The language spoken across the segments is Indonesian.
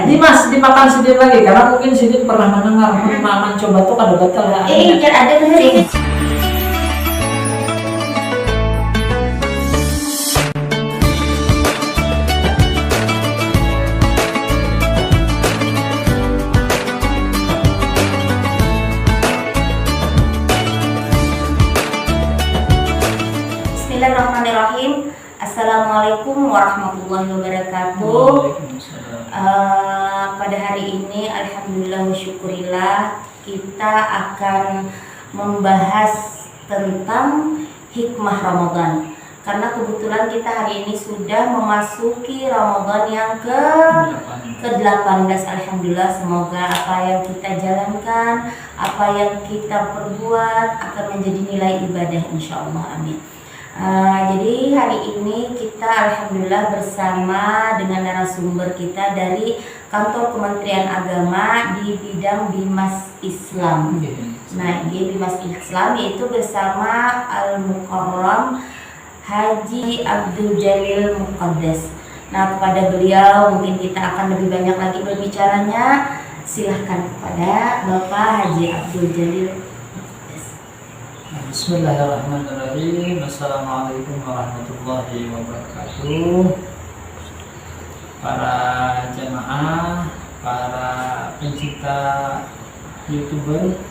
dimakan sedikit lagi karena mungkin sedikit pernah mendengar mama coba tuh kada betul ya. Jangan ada dengerin. Bismillahirrahmanirrahim. Assalamualaikum warahmatullahi wabarakatuh. Pada hari ini alhamdulillah wa syukurillah kita akan membahas tentang hikmah Ramadan. Karena kebetulan kita hari ini sudah memasuki Ramadan yang ke-18. Alhamdulillah, semoga apa yang kita jalankan, apa yang kita perbuat akan menjadi nilai ibadah insyaallah, amin. Jadi hari ini kita alhamdulillah bersama dengan narasumber kita dari kantor Kementerian Agama di bidang Bimas Islam. Nah, di Bimas Islam yaitu bersama Al-Mukarram Haji Abdul Jalil Muqaddas. Nah, kepada beliau mungkin kita akan lebih banyak lagi berbicaranya. Silahkan kepada Bapak Haji Abdul Jalil. Bismillahirrahmanirrahim. Assalamualaikum warahmatullahi wabarakatuh. Para jamaah, para pencipta YouTuber,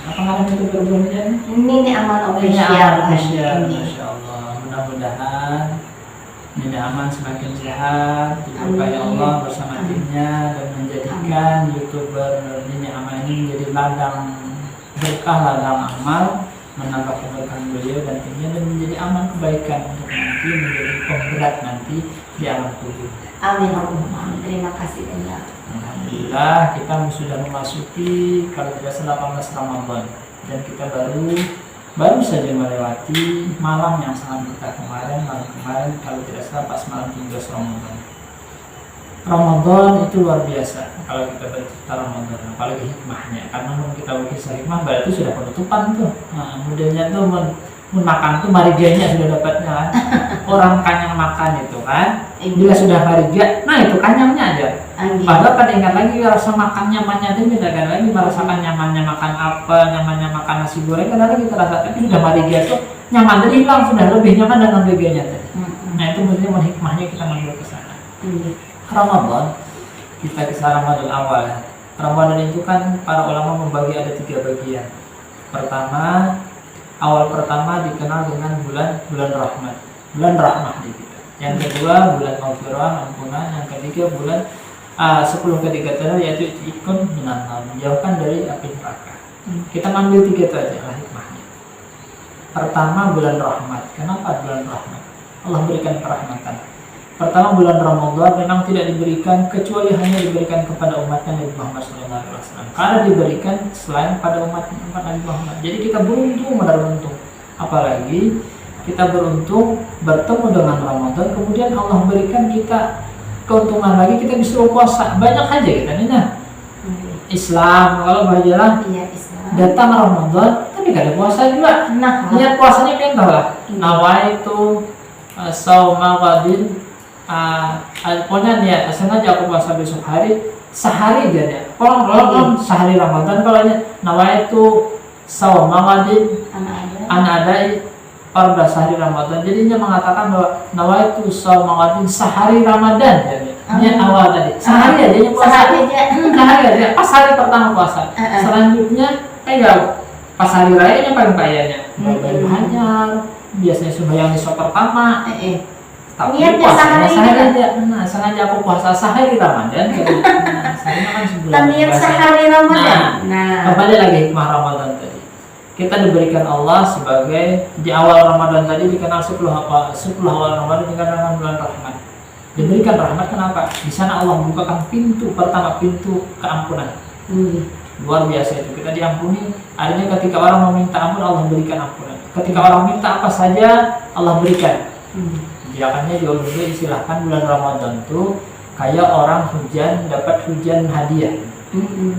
apa namanya YouTuber belumnya? Ini Aman Official. Masya Allah. Mudah-mudahan Nini Aman semakin sehat, diberkahi Allah bersama timnya dan menjadikan YouTuber Nini Aman ini menjadi ladang berkah, ladang amal, menambah keberkahan beliau dan timnya dan menjadi amal kebaikan untuk nanti menjadi pemberat nanti di alam kubur. Amin Allahumma. Terima kasih banyak. Alhamdulillah kita sudah memasuki kalau tidak salah 18 Ramadan dan kita baru saja melewati malam yang sangat berkah malam kemarin kalau tidak salah pas malam 13 Ramadan. Ramadan itu luar biasa kalau kita bercerita Ramadan, apalagi hikmahnya. Karena kalau kita berkisah hikmah berarti sudah penutupan tuh. Nah, modelnya tuh makan tuh mariganya sudah dapatnya kan. Orang kanyang makan itu kan. Bila sudah mariga, nah itu kanyangnya aja. Padahal pada ingat lagi rasa makan nyamannya itu beda kan lagi merasakan nyamannya makan apa, nyamannya makan nasi goreng kan lagi kita rasa tapi sudah mariga tuh nyaman tadi hilang sudah lebih nyaman dengan mariganya tadi. Nah itu maksudnya hikmahnya kita mengambil ke sana. Ramadan, kita kisah Ramadan awal. Ramadan itu kan para ulama membagi ada 3 bagian. Pertama, awal pertama dikenal dengan bulan rahmat, bulan rahmah di kita. Yang kedua bulan maghfirah, ampunan. Yang ketiga bulan 10 ketiga terakhir yaitu ikun minanam, menjauhkan dari api neraka. Kita ambil 3 itu aja lah hikmahnya. Pertama bulan rahmat. Kenapa bulan rahmat? Allah berikan kerahmatan. Pertama bulan Ramadan memang tidak diberikan kecuali hanya diberikan kepada umatnya Nabi Muhammad SAW. Karena diberikan selain pada umat Nabi Muhammad. Jadi kita beruntung beruntung. Apalagi kita beruntung bertemu dengan Ramadan. Kemudian Allah berikan kita keuntungan lagi kita disuruh puasa. Banyak aja kita nih nah. Islam kalau bahagialah datang Ramadan tapi gak ada puasa juga. Nah niat puasanya pindah lah. Nawaitu sauma ghadin. Pokoknya niat sengaja aku puasa besok hari sehari aja ya. Kalau sehari Ramadan kalau nawaitu sauma ghadin ana adai pada sehari Ramadan. Jadinya mengatakan bahwa nawaitu sauma ghadin sehari Ramadan jadi. Niat awal tadi sehari aja puasa. Sehari aja. Pas hari pertama puasa. Selanjutnya pas hari rayanya paling payahnya. Banyak biasanya sembahyang isya pertama. Tapi puasanya sehari aja. Nah, sengaja aku puasa sehari Ramadan. Sehari kan sebulan. Niat sehari Ramadan. Nah, kembali lagi hikmah Ramadan tadi. Kita diberikan Allah sebagai di awal Ramadan tadi dikenal 10 awal Ramadan dikenal dengan bulan rahmat. Diberikan rahmat kenapa? Di sana Allah membukakan pintu pertama, pintu keampunan. Luar biasa itu. Kita diampuni. Artinya ketika orang meminta ampun Allah berikan ampunan. Ketika orang minta apa saja Allah berikan. Makanya dulu istilahkan bulan Ramadan tuh kayak orang hujan dapat hujan hadiah.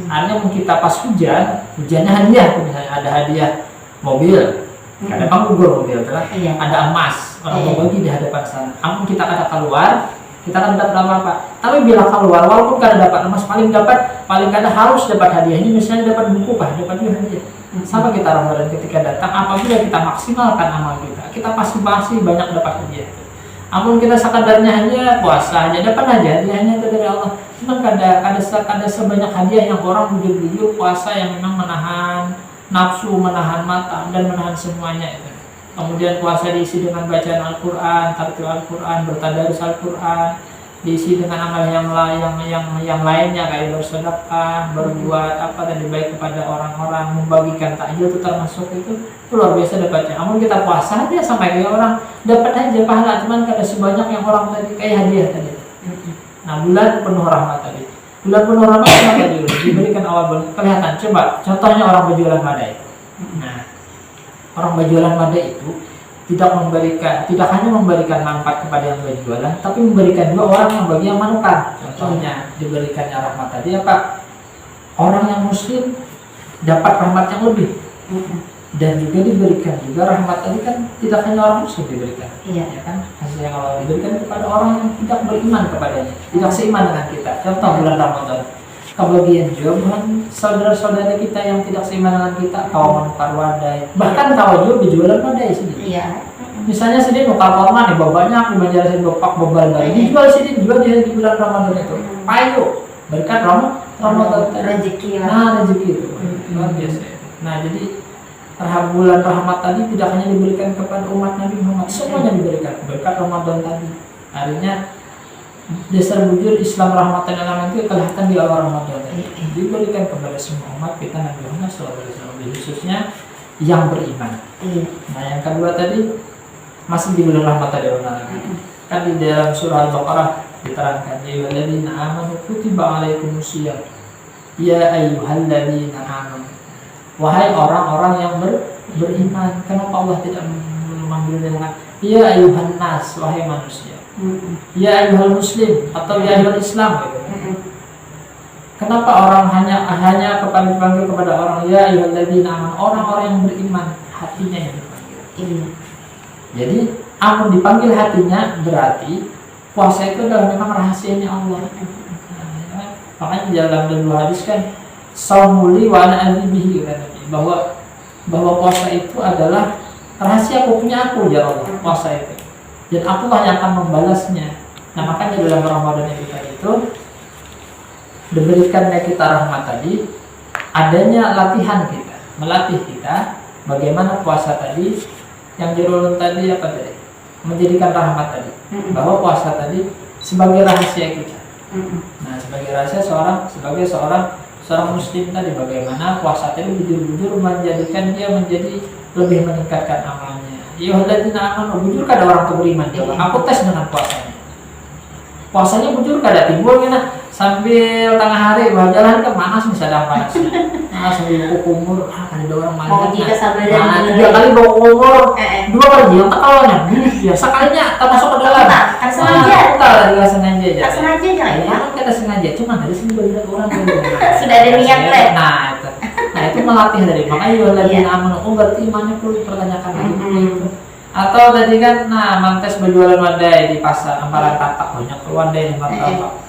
Artinya kita pas hujannya hadiah, misalnya ada hadiah mobil, kadang gugur mobil, ada emas, orang berbagi di hadapan sana. Ampun kita kada keluar, kita kan dapat apa-apa. Tapi bila keluar, walaupun kada dapat emas, paling kada harus dapat hadiahnya, misalnya dapat buku kah, dapat juga hadiah. Sama kita Ramadan ketika datang, apabila kita maksimalkan amal kita pasti banyak dapat hadiah. Ampun kita sekadarnya hanya puasa aja dapat aja hadiahnya itu dari Allah. Cuma kada sebanyak hadiah yang orang bujur-bujur puasa yang memang menahan nafsu, menahan mata dan menahan semuanya itu. Kemudian puasa diisi dengan bacaan Al-Quran, tartil Al-Quran, bertadarus Al-Quran, diisi dengan amal yang lainnya kayak bersedekah, berbuat apa tadi baik kepada orang-orang, membagikan takjil itu termasuk itu luar biasa dapatnya. Namun kita puasa aja sampai kayak orang dapat aja pahala, cuman kada sebanyak yang orang tadi kayak hadiah tadi. Nah bulan penuh rahmat tadi, bulan penuh rahmat kenapa diberikan awal bulan kelihatan. Coba contohnya orang berjualan madai. Nah orang berjualan madai itu tidak hanya memberikan manfaat kepada yang berjualan, tapi memberikan juga orang yang bagi yang menukar. Contohnya diberikannya rahmat tadi apa? Orang yang muslim dapat rahmat yang lebih, dan juga diberikan juga rahmat tadi kan tidak hanya orang muslim diberikan, ya kan? Hasil yang Allah diberikan kepada orang yang tidak beriman kepadanya, tidak seiman dengan kita. Contoh bulan Ramadan, kebagian juga bukan saudara-saudara kita yang tidak seiman dengan kita, kawan menukar wadai, bahkan kawan juga berjualan wadai sendiri. Iya. Misalnya sini nukar korma nih, banyak di Banjarmasin bapak bobal dari dijual sini juga di bulan Ramadan itu. Payu berkat Ramadan rezeki. Nah rezeki itu luar biasa. Nah jadi bulan rahmat tadi tidak hanya diberikan kepada umat Nabi Muhammad, semuanya diberikan berkat Ramadan tadi. Artinya dasar bujur Islam rahmatan alamin itu kelihatan di awal Ramadan tadi. Diberikan kepada semua umat kita Nabi Muhammad SAW, khususnya yang beriman. Nah yang kedua tadi masih di bulan rahmat tadi kan di dalam surah Al-Baqarah diterangkan ya ayyuhalladzina amanu kutiba alaikumusiyam ya ayyuhalladzina amanu, wahai orang-orang yang beriman. Kenapa Allah tidak memanggil dengan ya ayyuhan nas, wahai manusia, ya ayyuhal muslim atau ya ayyuhal islam gitu. Kenapa orang hanya dipanggil kepada orang ya ayyuhalladzina amanu, orang-orang yang beriman, hatinya yang dipanggil. Jadi amun dipanggil hatinya berarti puasa itu adalah memang rahasianya Allah. Makanya di dalam dua hadis kan saumuli wa ana azibihi, bahwa puasa itu adalah rahasia punya aku ya Allah, puasa itu. Dan aku lah yang akan membalasnya. Nah makanya dalam Ramadan itu diberikannya kita rahmat tadi, adanya latihan kita, melatih kita bagaimana puasa tadi yang jurulun tadi apa tadi menjadikan rahmat tadi, bahwa puasa tadi sebagai rahasia kita. Nah sebagai rahasia sebagai seorang muslim tadi, bagaimana puasa tadi bujur-bujur menjadikan dia menjadi lebih meningkatkan amalnya. Ya alladzina amanu, bujur kada orang tuh beriman. Coba aku tes dengan puasanya bujur kada timbul kena sambil tengah hari jalan ke panas misalnya panasnya. Nah sambil kumur ada orang malas. Nah 3 kali bawa kumur, 2 kali yang tekalannya. Biasa kalinya termasuk ke dalam. Kan sengaja. Enggak sengaja aja. Kan sengaja jangan ya. Kita sengaja, cuma dari sini banyak orang sudah ada niat leh. Nah itu melatih dari makanya walladzina amanu, berarti imannya perlu dipertanyakan lagi. Atau tadi kan mantes berjualan wadai di pasar amparan tatak banyak wadai yang martabak.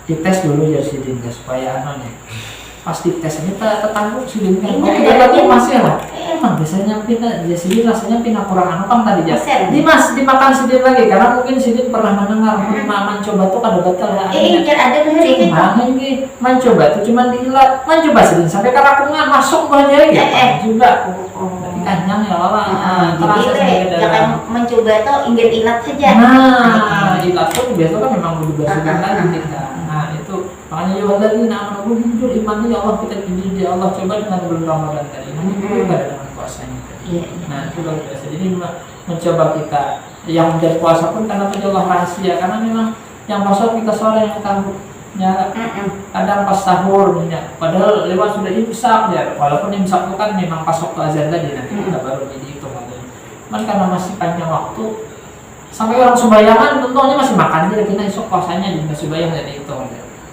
Dites dulu ya sidin supaya nih pas dites ini tetangga sidin kan kita lagi masih lah biasanya pindah ya sidin rasanya pindah kurang kan tadi ya dimakan sidin lagi karena mungkin sidin pernah mendengar mencoba tuh kada batal ya ada bener ini mencoba tuh cuma diilat mencoba sidin sampai karakungan masuk aja ya juga berarti kanyang ya Allah terasa sebagai dalam mencoba tuh ingat ilat saja ilat tuh biasa kan memang udah bersihkan lagi nah itu makanya ya walladzina amanu bujur imannya ya Allah kita jujur ya Allah coba dengan bulan Ramadan tadi nanti bujur pada dengan puasanya tadi. Nah itu luar biasa. Jadi mencoba kita yang menjadi puasa pun karena itu Allah rahasia karena memang yang puasa kita sore yang tahu ya kadang pas sahur ya padahal lewat sudah imsak ya walaupun imsak itu kan memang pas waktu azan tadi nanti kita baru jadi itu cuman karena masih panjang waktu sampai orang sembayangan tentunya masih makan aja kita esok puasanya juga sembayang dari itu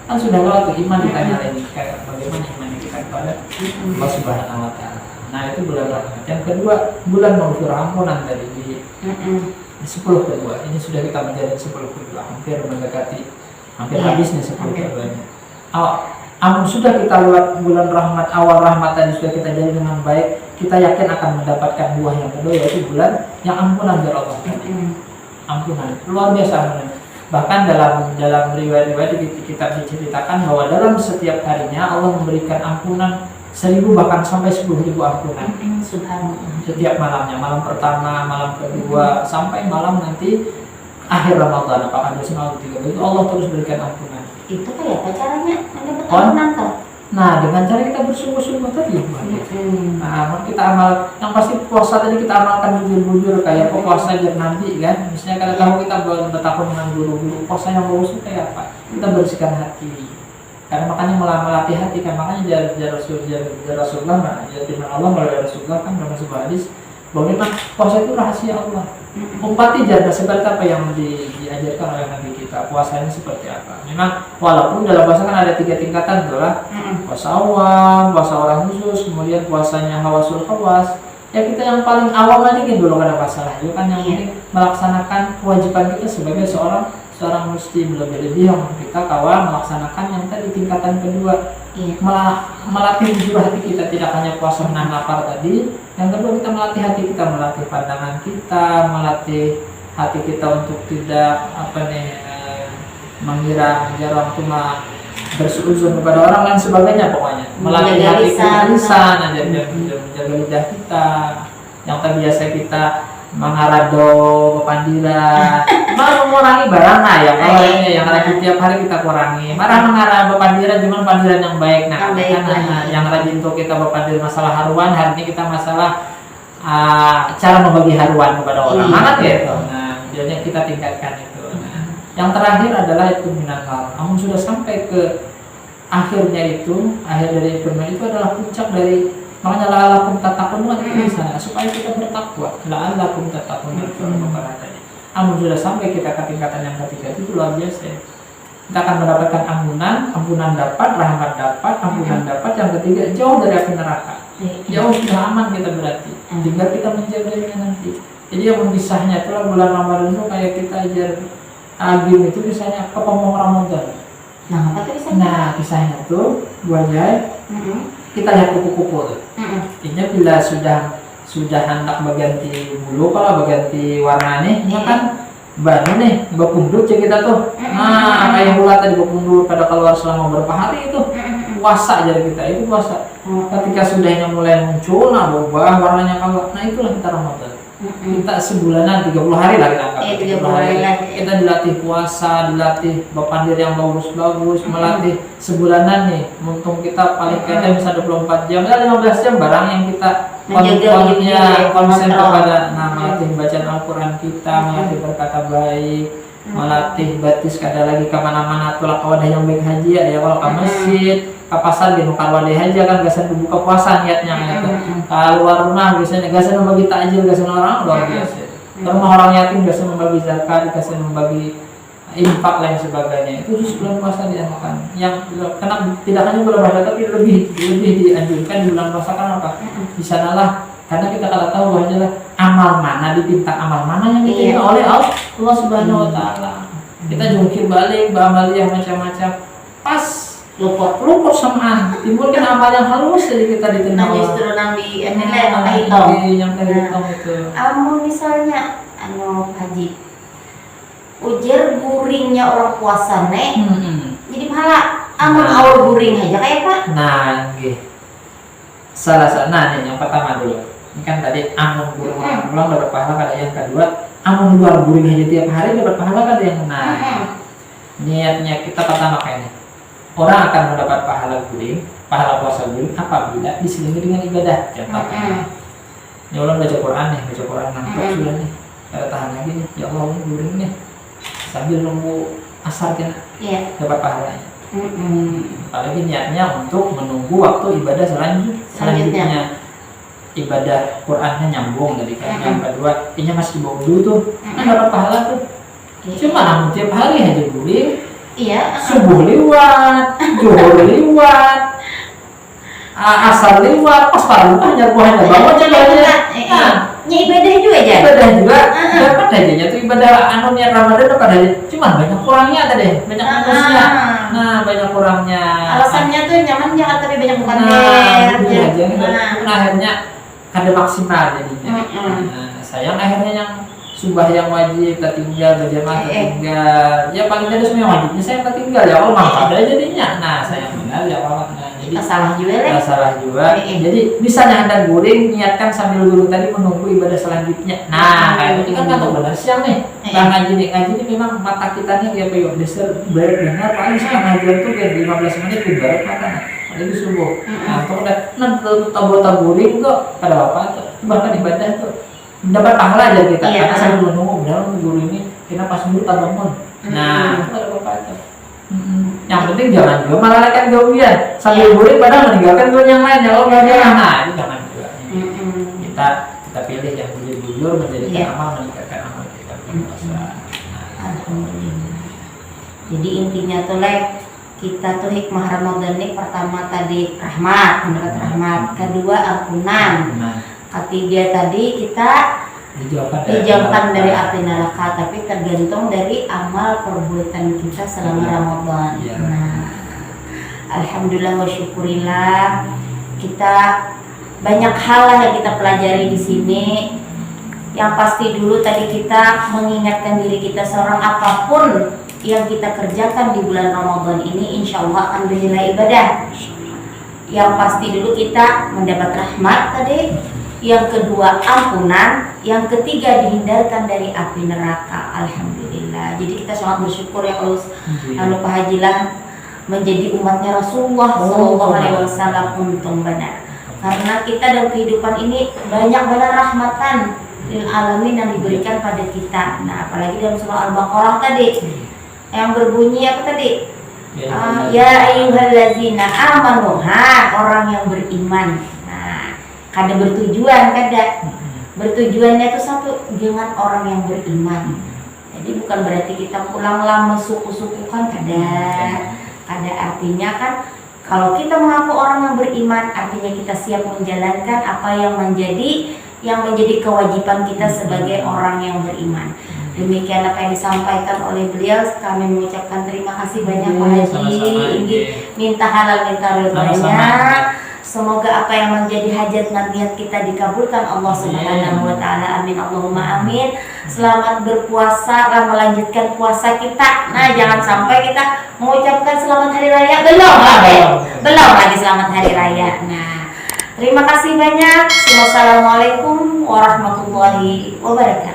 kan sudah lewat tuh iman ditanya lagi kayak bagaimana iman kita kepada Allah Subhanahu wa taala. Nah itu bulan rahmat. Yang kedua bulan maghfirah ampunan tadi 10 kedua. Ini sudah kita menjalani 10 kedua, hampir mendekati, hampir Iya, habis nih 10 hampir. keduanya. Sudah kita lewat bulan rahmat, awal rahmat tadi sudah kita jalani dengan baik, kita yakin akan mendapatkan buah yang kedua, yaitu bulan yang ampunan dari Allah. Ampunan luar biasa ampunan. Bahkan dalam riwayat-riwayat kita diceritakan bahwa dalam setiap harinya Allah memberikan ampunan 1000 bahkan sampai 10.000 ampunan. Subhanallah. Setiap malamnya, malam pertama, malam kedua, sampai malam nanti akhir Ramadan, apakah 2 atau 3 itu Allah terus berikan ampunan. Itu kayak apa caranya mendapat Oh. ampunan toh? Nah, dengan cara kita bersungguh-sungguh tadi, nah, kita amal, yang pasti puasa tadi kita amalkan jujur-jujur kayak puasa ajar Nabi kan. Misalnya kalau tahu kita bertakun dengan guru-guru, puasa yang bagus itu kayak apa? Kita bersihkan hati. Karena makanya melatih hati kan, makanya Rasulullah, firman Allah melalui Rasulullah kan dalam sebuah hadis bahwa memang puasa itu rahasia Allah. Umpati janda seperti apa yang diajarkan oleh Nabi kita, puasanya seperti apa. Memang walaupun dalam puasa kan ada 3 tingkatan tuh lah, puasa awam, puasa orang khusus, kemudian puasanya hawasul khawas. Ya kita yang paling awam aja gitu dulu kada masalah, itu kan yang penting melaksanakan kewajiban kita sebagai seorang muslim. Lebih-lebih yang kita kawal melaksanakan yang tadi tingkatan kedua, melatih jujur hati kita, tidak hanya puasa menahan lapar tadi. Yang kedua kita melatih hati kita, melatih pandangan kita, melatih hati kita untuk tidak mengira orang cuma bersuuzon kepada orang lain sebagainya, pokoknya melatih Menjaga hati lisan. kita, lisan aja, menjaga lidah kita yang terbiasa kita mengarado bepandiran, malah mengurangi barang ya kalau ini yang rajin tiap hari kita kurangi, marah mengarah bepandiran cuma pandiran yang baik. Nah, yang rajin tuh kita bepandir masalah haruan, hari ini kita masalah cara membagi haruan kepada orang, mana gitu. Nah, biasanya kita tingkatkan itu. Nah, yang terakhir adalah itu minakal. Namun sudah sampai ke akhirnya itu, akhir dari firman itu adalah puncak dari. Makanya la'allakum tattaqun itu di sana supaya kita bertakwa. La'allakum tattaqun itu tadi. Namun sudah sampai kita ke tingkatan yang ketiga itu luar biasa. Kita akan mendapatkan ampunan dapat, rahmat dapat, ampunan dapat. Yang ketiga jauh dari api neraka. Jauh sudah aman kita berarti. Tinggal kita menjaganya nanti. Jadi yang memisahnya itulah bulan Ramadan itu kayak kita ajar agim itu misalnya kepomong Ramadan. Nah, apa tuh bisa? Nah, kisahnya tuh gua aja. Kita lihat kupu-kupu tuh. Intinya bila sudah hendak berganti bulu, kalau berganti warna nih, kan baru nih berpundut ya kita tuh. Nah, kayak ulat tadi berpundut pada keluar selama beberapa hari itu. Puasa aja kita, itu puasa. Ketika sudahnya mulai muncul, nah berubah warnanya kalau, nah itulah kita Ramadan. Kita sebulanan 30 hari lah kita anggap. 30 hari lah. Kita dilatih puasa, dilatih berpandir yang bagus-bagus, melatih sebulanan nih. Untung kita paling kadang bisa 24 jam, 15 jam barang yang kita konsen kepada melatih bacaan Al-Quran kita, melatih berkata baik, melatih batis kada lagi kemana-mana tulah kawadah yang baik haji ya kalau ke masjid, ke pasar di nukar wadah haji kan gasan buka puasa niatnya gitu. Keluar rumah biasanya gasan membagi takjil, gasan orang luar biasa. Rumah orang yatim gasan membagi zakat, gasan membagi infak lain sebagainya. Itu di bulan puasa diamalkan. Yang kena tidak hanya bulan puasa tapi lebih dianjurkan di bulan puasa kan apa? Di sanalah karena kita kalau tahu bahwa amal mana dipinta, amal mana yang diterima oleh Allah Subhanahu wa taala. Kita jungkir balik beramaliyah macam-macam. Pas luput sama timbulkan amal yang halus jadi kita diterima. Nah, justru nabi yang terhitung itu. Misalnya haji ujar guringnya orang puasa jadi pahala awal guring aja kayak Pak. Nah, salah satu nih yang pertama dulu. Ini kan tadi amun guring orang pulang dapat pahala, kada yang kedua amun luar guring aja tiap hari dapat pahala, kada yang niatnya kita pertama kayaknya orang akan mendapat pahala guring, pahala puasa guring apabila diselingi dengan ibadah. Contohnya ini orang baca Quran ngantuk sudah nih, kada tahan lagi nih, ya Allah ini guring nih sambil nunggu asar kan dapat pahalanya. Apalagi niatnya untuk menunggu waktu ibadah selanjutnya. Ibadah Qurannya nyambung tadi kan. Yang kedua, ini masih bawa dulu tuh, kan dapat pahala tuh. Cuma namun tiap hari aja guring. Subuh liwat, zuhur liwat, asar liwat, pas paruh hanya buahnya bangun aja. ibadah juga aja. Ibadah juga, dapat aja tuh ibadah anunya Ramadan dapat aja. Cuman banyak kurangnya tadi, banyak minusnya. Nah, banyak kurangnya. Alasannya tuh nyaman jangan tapi banyak bukan Nah, akhirnya kada maksimal jadinya. Nah, sayang akhirnya yang sembahyang wajib tertinggal, berjamaah tertinggal. Ya paling tidak semua wajibnya saya tertinggal ya Allah ada jadinya. Nah, sayang benar ya Allah. Nah, jadi salah juga. Jadi misalnya Anda guring, niatkan sambil guring tadi menunggu ibadah selanjutnya. Nah, kayak itu kan nggak benar siang nih. Nah, ngaji ini memang mata kita nih kayak peyok deser barat dengar paling setengah jam tuh kayak 15 menit di barat mata. Itu subuh. Nah, kalau udah nanti tabu-taburing kok pada bapak tuh bahkan ibadah tuh dapat pahala aja kita karena saya belum nunggu benar guru ini kita pas dulu tak bangun. Nah, itu ada bapak tuh. Yang penting jangan juga melalaikan gawian sambil guring padahal meninggalkan gawian yang lain ya Allah nah itu jangan juga. Kita pilih yang jujur menjadikan amal meningkatkan amal kita. Alhamdulillah. Jadi intinya tuh kita tuh hikmah Ramadan ini pertama tadi rahmat, mendapat rahmat, kedua ampunan, ketiga tadi kita dijauhkan dari api neraka, tapi tergantung dari amal perbuatan kita selama Ramadan. Nah, alhamdulillah wa syukurillah kita banyak hal yang kita pelajari di sini. Yang pasti dulu tadi kita mengingatkan diri kita seorang apapun yang kita kerjakan di bulan Ramadan ini insya Allah akan bernilai ibadah. Yang pasti dulu kita mendapat rahmat tadi, yang kedua ampunan, yang ketiga dihindarkan dari api neraka. Alhamdulillah. Jadi kita sangat bersyukur ya Allah. Lalu Pak Hajilah menjadi umatnya Rasulullah SAW untung benar. Karena kita dalam kehidupan ini banyak benar rahmatan lil alamin yang diberikan pada kita. Nah, apalagi dalam surah Al-Baqarah tadi yang berbunyi apa tadi? Ya ayyuhallazina amanu, orang yang beriman. Nah, kada bertujuan, bertujuannya itu satu dengan orang yang beriman. Jadi bukan berarti kita pulang suku-sukukan, kada artinya kan kalau kita mengaku orang yang beriman artinya kita siap menjalankan apa yang menjadi kewajiban kita sebagai orang yang beriman. Demikian apa yang disampaikan oleh beliau. Kami mengucapkan terima kasih banyak Pak Haji. Ini minta halal minta ridhonya. Semoga apa yang menjadi hajat dan niat kita dikabulkan Allah Subhanahu wa taala. Amin Allahumma amin. Selamat berpuasa, melanjutkan puasa kita. Nah, jangan sampai kita mengucapkan selamat hari raya belum lagi selamat hari raya. Nah, terima kasih banyak. Wassalamualaikum warahmatullahi wabarakatuh.